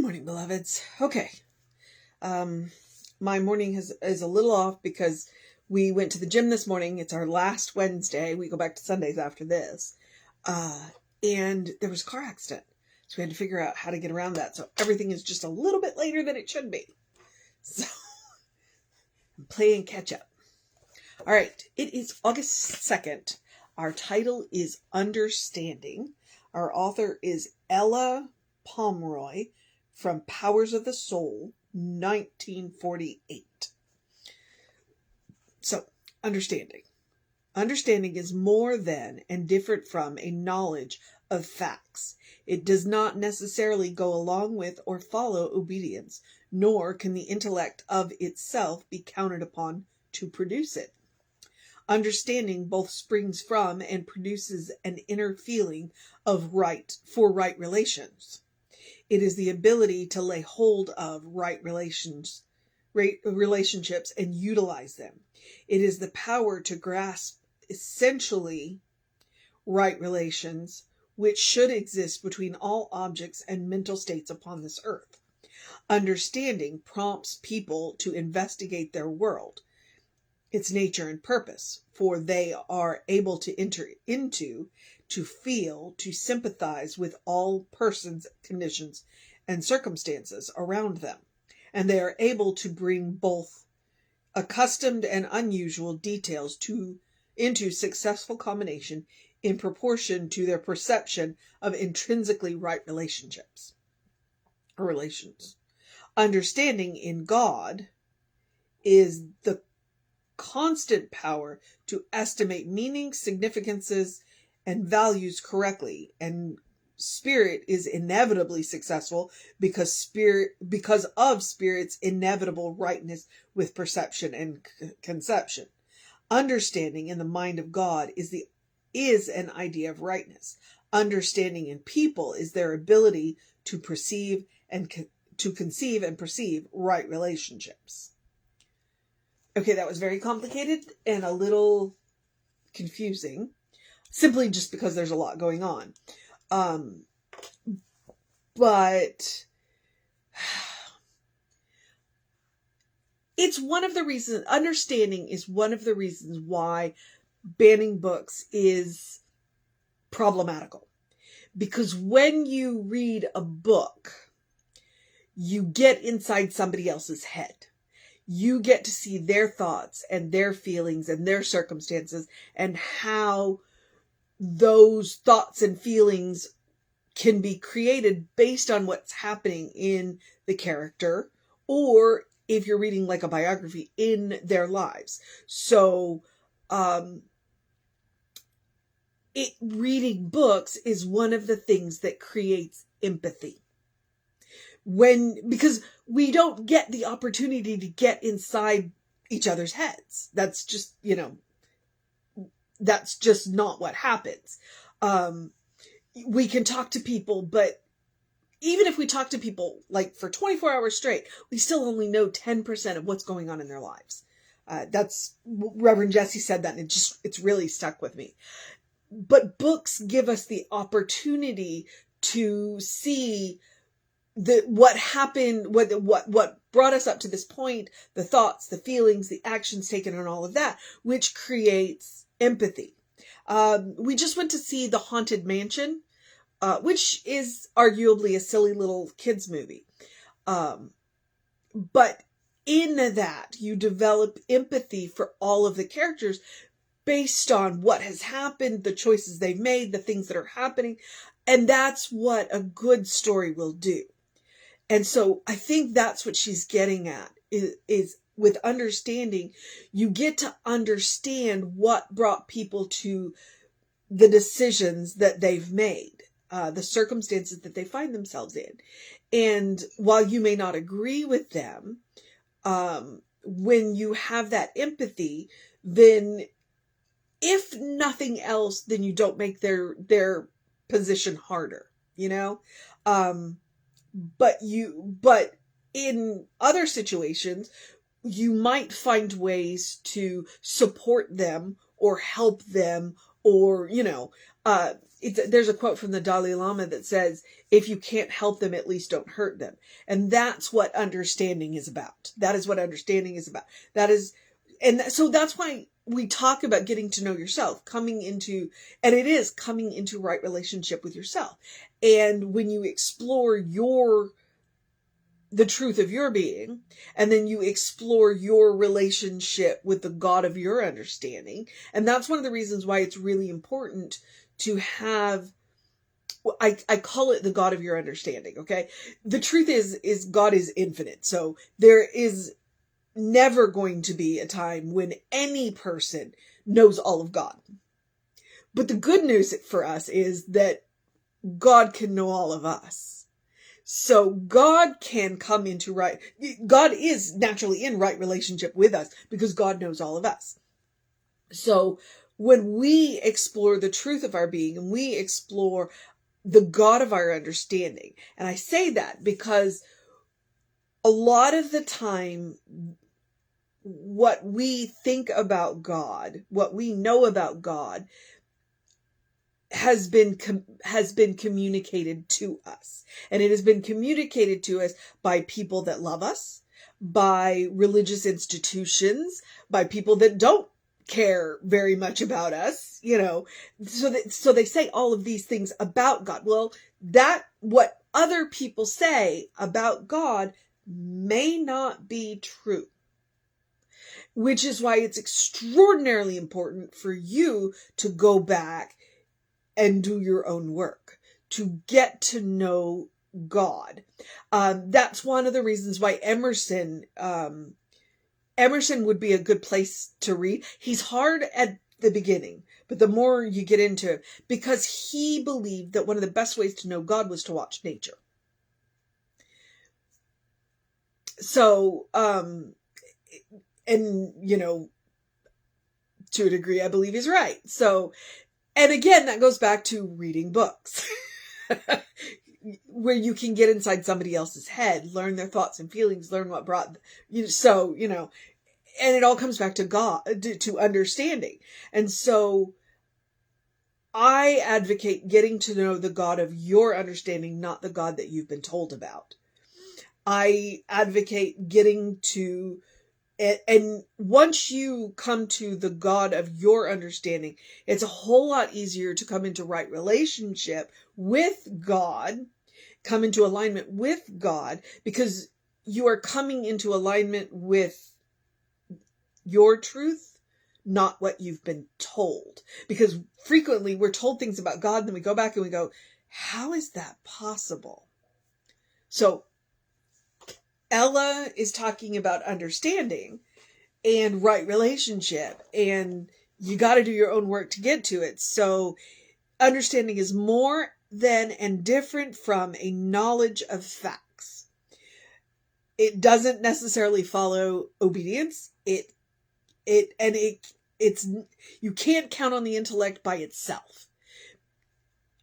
morning, beloveds. Okay. My morning is a little off because we went to the gym this morning. It's our last Wednesday. We go back to Sundays after this. And there was a car accident. So we had to figure out how to get around that. So everything is just a little bit later than it should be. So I'm playing catch up. All right. It is August 2nd. Our title is Understanding. Our author is Ella Pomeroy from Powers of the Soul, 1948. So, understanding. Understanding is more than and different from a knowledge of facts. It does not necessarily go along with or follow obedience, nor can the intellect of itself be counted upon to produce it. Understanding both springs from and produces an inner feeling of right relations. It is the ability to lay hold of relationships and utilize them. It is the power to grasp essentially right relations, which should exist between all objects and mental states upon this earth. Understanding prompts people to investigate their world, its nature and purpose, for they are able to enter into, to feel, to sympathize with all persons, conditions, and circumstances around them. And they are able to bring both accustomed and unusual details into successful combination in proportion to their perception of intrinsically right relationships or relations. Understanding in God is the constant power to estimate meanings, significances, and values correctly, and spirit is inevitably successful because of spirit's inevitable rightness with perception and conception. Understanding in the mind of God is an idea of rightness. Understanding in people is their ability to perceive and to conceive and perceive right relationships. Okay, that was very complicated and a little confusing, simply just because there's a lot going on. But it's one of the reasons, understanding is one of the reasons why banning books is problematical. Because when you read a book, you get inside somebody else's head. You get to see their thoughts and their feelings and their circumstances and how those thoughts and feelings can be created based on what's happening in the character, or if you're reading like a biography, in their lives. So, reading books is one of the things that creates empathy. Because we don't get the opportunity to get inside each other's heads. That's just, that's just not what happens. We can talk to people, but even if we talk to people like for 24 hours straight, we still only know 10% of what's going on in their lives. That's Reverend Jesse said that, and it's really stuck with me. But books give us the opportunity to see what happened, what brought us up to this point, the thoughts, the feelings, the actions taken, and all of that, which creates empathy. We just went to see The Haunted Mansion, which is arguably a silly little kids movie. But in that, you develop empathy for all of the characters based on what has happened, the choices they've made, the things that are happening. And that's what a good story will do. And so I think that's what she's getting at is with understanding, you get to understand what brought people to the decisions that they've made, the circumstances that they find themselves in. And while you may not agree with them, when you have that empathy, then if nothing else, then you don't make their position harder, But in other situations, you might find ways to support them or help them or, there's a quote from the Dalai Lama that says, if you can't help them, at least don't hurt them. And that's what understanding is about. That is what understanding is about. So that's why we talk about getting to know yourself, coming into right relationship with yourself. And when you explore the truth of your being, and then you explore your relationship with the God of your understanding. And that's one of the reasons why it's really important to have, I call it the God of your understanding. Okay. The truth is God is infinite. So there is never going to be a time when any person knows all of God. But the good news for us is that God can know all of us. So God is naturally in right relationship with us because God knows all of us. So when we explore the truth of our being and we explore the God of our understanding, and I say that because a lot of the time, what we think about God, what we know about God, has been communicated to us. And it has been communicated to us by people that love us, by religious institutions, by people that don't care very much about us, so they say all of these things about God. Well, what other people say about God may not be true. Which is why it's extraordinarily important for you to go back and do your own work, to get to know God. That's one of the reasons why Emerson would be a good place to read. He's hard at the beginning, but the more you get into it, because he believed that one of the best ways to know God was to watch nature. So, and to a degree, I believe he's right. So, and again, that goes back to reading books where you can get inside somebody else's head, learn their thoughts and feelings, learn what brought you. And it all comes back to God, to understanding. And so I advocate getting to know the God of your understanding, not the God that you've been told about. I advocate getting to, and once you come to the God of your understanding, it's a whole lot easier to come into right relationship with God, come into alignment with God, because you are coming into alignment with your truth, not what you've been told. Because frequently we're told things about God, and then we go back and we go, how is that possible? So Ella is talking about understanding and right relationship, and you got to do your own work to get to it. So understanding is more than and different from a knowledge of facts. It doesn't necessarily follow obedience. It's you can't count on the intellect by itself.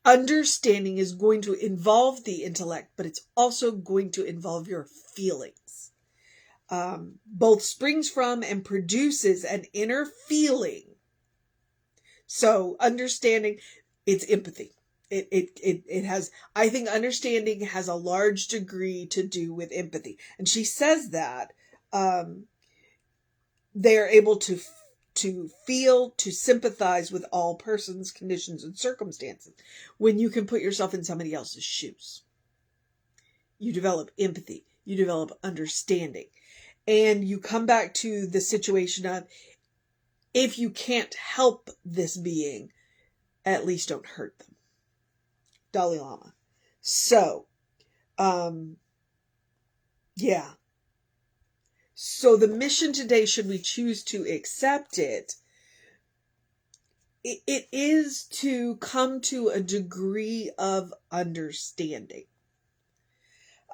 Understanding is going to involve the intellect, but it's also going to involve your feelings. Both springs from and produces an inner feeling. So understanding, it's empathy. It has, I think understanding has a large degree to do with empathy. And she says that, they are able to feel, to sympathize with all persons, conditions, and circumstances. When you can put yourself in somebody else's shoes, you develop empathy, you develop understanding, and you come back to the situation of, if you can't help this being, at least don't hurt them. Dalai Lama. So, yeah. So the mission today, should we choose to accept it, it is to come to a degree of understanding.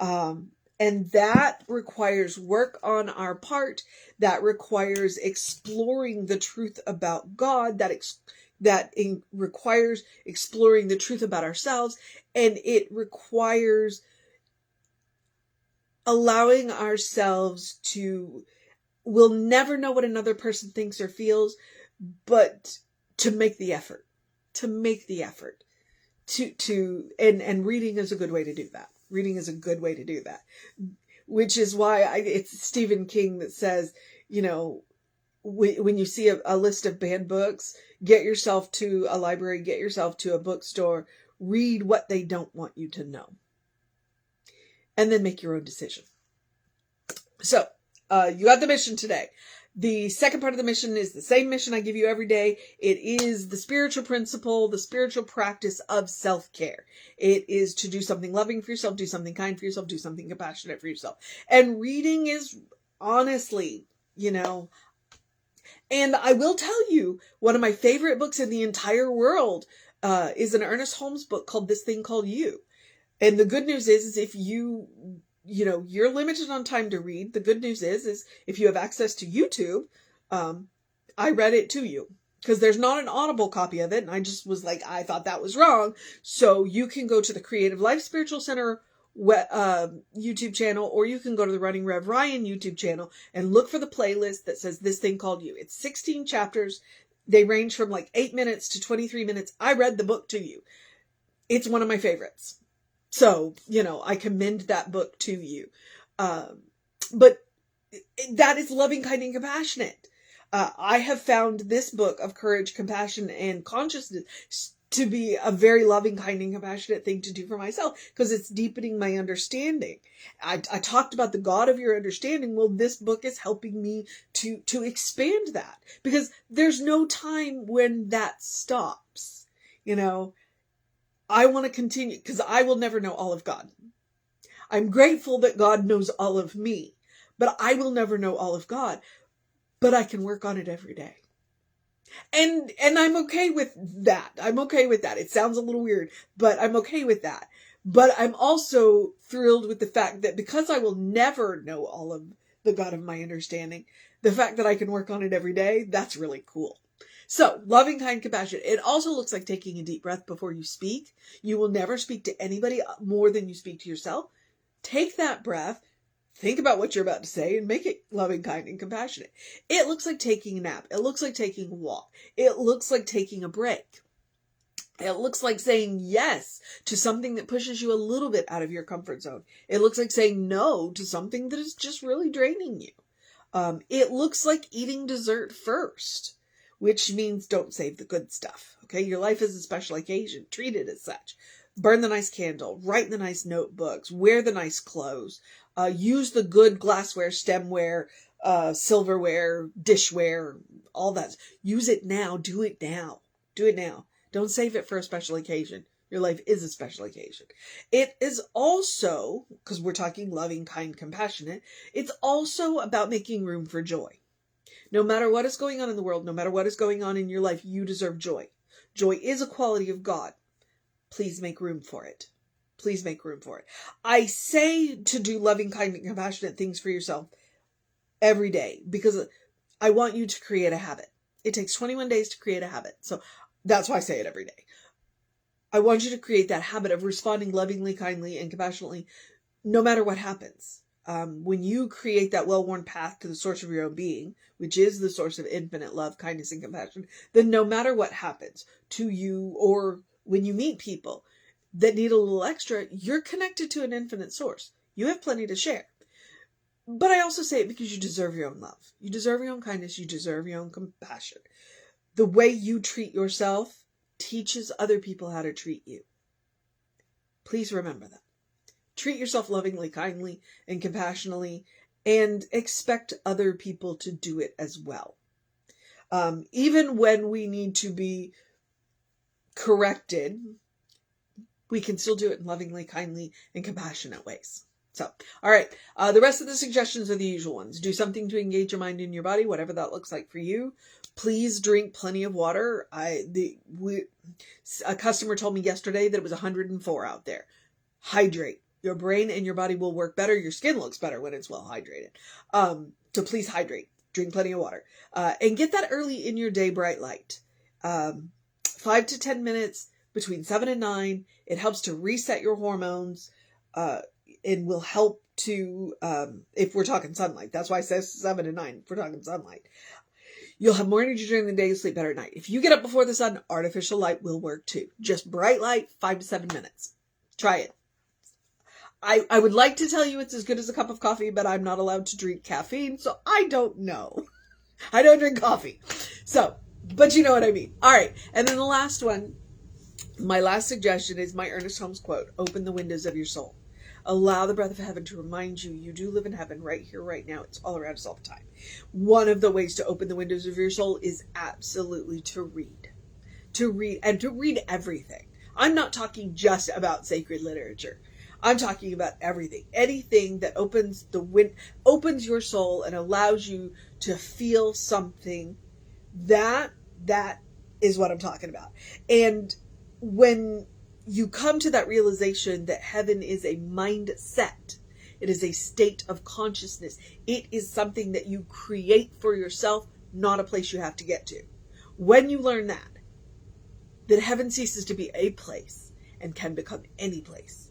And that requires work on our part. That requires exploring the truth about God. That requires exploring the truth about ourselves. And it requires allowing ourselves to, we'll never know what another person thinks or feels, but to make the effort, and reading is a good way to do that. Reading is a good way to do that. Which is why it's Stephen King that says, when you see a list of banned books, get yourself to a library, get yourself to a bookstore, read what they don't want you to know, and then make your own decision. So, you got the mission today. The second part of the mission is the same mission I give you every day. It is the spiritual principle, the spiritual practice of self-care. It is to do something loving for yourself, do something kind for yourself, do something compassionate for yourself. And reading is honestly, and I will tell you, one of my favorite books in the entire world is an Ernest Holmes book called This Thing Called You. And the good news is if you're limited on time to read. The good news is if you have access to YouTube, I read it to you because there's not an Audible copy of it. And I just was like, I thought that was wrong. So you can go to the Creative Life Spiritual Center YouTube channel, or you can go to the Running Rev Ryan YouTube channel and look for the playlist that says This Thing Called You. It's 16 chapters. They range from like 8 minutes to 23 minutes. I read the book to you. It's one of my favorites. So, I commend that book to you. But that is loving, kind, and compassionate. I have found this book of courage, compassion, and consciousness to be a very loving, kind, and compassionate thing to do for myself because it's deepening my understanding. I talked about the God of your understanding. Well, this book is helping me to expand that because there's no time when that stops, I want to continue because I will never know all of God. I'm grateful that God knows all of me, but I will never know all of God, but I can work on it every day. And I'm okay with that. I'm okay with that. It sounds a little weird, but I'm okay with that. But I'm also thrilled with the fact that because I will never know all of the God of my understanding, the fact that I can work on it every day, that's really cool. So, loving, kind, compassion. It also looks like taking a deep breath before you speak. You will never speak to anybody more than you speak to yourself. Take that breath, think about what you're about to say, and make it loving, kind, and compassionate. It looks like taking a nap. It looks like taking a walk. It looks like taking a break. It looks like saying yes to something that pushes you a little bit out of your comfort zone. It looks like saying no to something that is just really draining you. It looks like eating dessert first, which means don't save the good stuff. Okay. Your life is a special occasion. Treat it as such. Burn the nice candle, write the nice notebooks, wear the nice clothes, use the good glassware, stemware, silverware, dishware, all that. Use it now. Do it now. Do it now. Don't save it for a special occasion. Your life is a special occasion. It is also, because we're talking loving, kind, compassionate, it's also about making room for joy. No matter what is going on in the world, no matter what is going on in your life, you deserve joy. Joy is a quality of God. Please make room for it. Please make room for it. I say to do loving, kind, and compassionate things for yourself every day because I want you to create a habit. It takes 21 days to create a habit. So that's why I say it every day. I want you to create that habit of responding lovingly, kindly, and compassionately no matter what happens. When you create that well-worn path to the source of your own being, which is the source of infinite love, kindness, and compassion, then no matter what happens to you or when you meet people that need a little extra, you're connected to an infinite source. You have plenty to share. But I also say it because you deserve your own love. You deserve your own kindness. You deserve your own compassion. The way you treat yourself teaches other people how to treat you. Please remember that. Treat yourself lovingly, kindly, and compassionately, and expect other people to do it as well. Even when we need to be corrected, we can still do it in lovingly, kindly, and compassionate ways. So, all right. The rest of the suggestions are the usual ones. Do something to engage your mind and your body, whatever that looks like for you. Please drink plenty of water. A customer told me yesterday that it was 104 out there. Hydrate. Your brain and your body will work better. Your skin looks better when it's well hydrated. So please hydrate. Drink plenty of water. And get that early in your day bright light. 5 to 10 minutes between 7 and 9. It helps to reset your hormones. And will help to, if we're talking sunlight. That's why I say 7 and 9, if we're talking sunlight. You'll have more energy during the day, sleep better at night. If you get up before the sun, artificial light will work too. Just bright light, 5 to 7 minutes. Try it. I would like to tell you it's as good as a cup of coffee, but I'm not allowed to drink caffeine, so I don't know. I don't drink coffee. So, but you know what I mean. All right. And then the last one, my last suggestion is my Ernest Holmes quote, open the windows of your soul. Allow the breath of heaven to remind you, you do live in heaven right here, right now. It's all around us all the time. One of the ways to open the windows of your soul is absolutely to read. To read, and to read everything. I'm not talking just about sacred literature. I'm talking about everything. Anything that opens your soul and allows you to feel something. That is what I'm talking about. And when you come to that realization that heaven is a mindset, it is a state of consciousness. It is something that you create for yourself, not a place you have to get to. When you learn that heaven ceases to be a place and can become any place.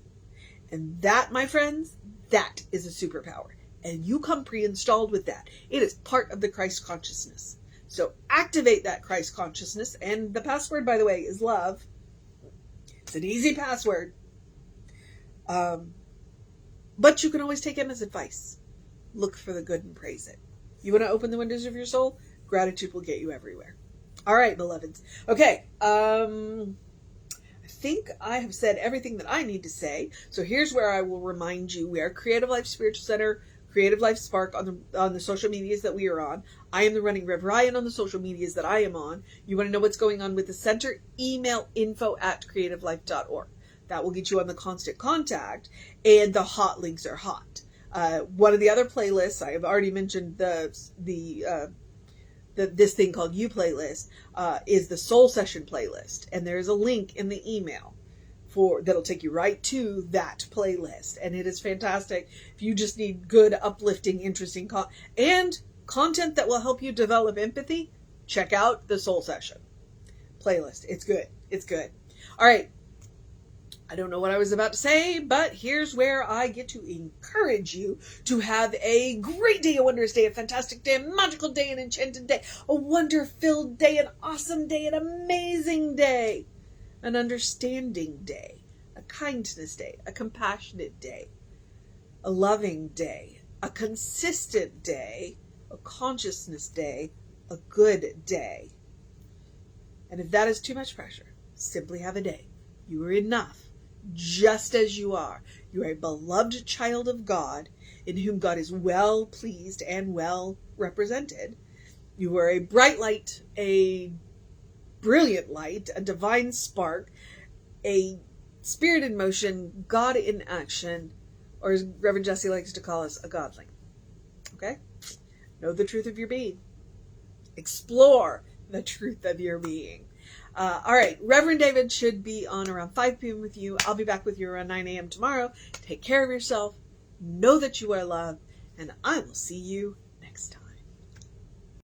And that, my friends, that is a superpower. And you come pre-installed with that. It is part of the Christ consciousness. So activate that Christ consciousness. And the password, by the way, is love. It's an easy password. But you can always take Emma's advice. Look for the good and praise it. You want to open the windows of your soul? Gratitude will get you everywhere. All right, beloveds. Okay. I think I have said everything that I need to say. So here's where I will remind you. We are Creative Life Spiritual Center, Creative Life Spark on the social medias that we are on. I am the Running Rev Ryan on the social medias that I am on. You want to know what's going on with the center? Email info@creativelife.org. That will get you on the constant contact, and the hot links are hot. One of the other playlists, I have already mentioned this thing called You Playlist, is the Soul Session playlist. And there's a link in the email that'll take you right to that playlist. And it is fantastic. If you just need good, uplifting, interesting and content that will help you develop empathy, check out the Soul Session playlist. It's good. It's good. All right. I don't know what I was about to say, but here's where I get to encourage you to have a great day, a wondrous day, a fantastic day, a magical day, an enchanted day, a wonder-filled day, an awesome day, an amazing day, an understanding day, a kindness day, a compassionate day, a loving day, a consistent day, a consciousness day, a good day. And if that is too much pressure, simply have a day. You are enough. Just as you are. You are a beloved child of God, in whom God is well pleased and well represented. You are a bright light, a brilliant light, a divine spark, a spirit in motion, God in action, or as Reverend Jesse likes to call us, a godling. Okay? Know the truth of your being. Explore the truth of your being. All right, Reverend David should be on around 5 p.m. with you. I'll be back with you around 9 a.m. tomorrow. Take care of yourself. Know that you are loved, and I will see you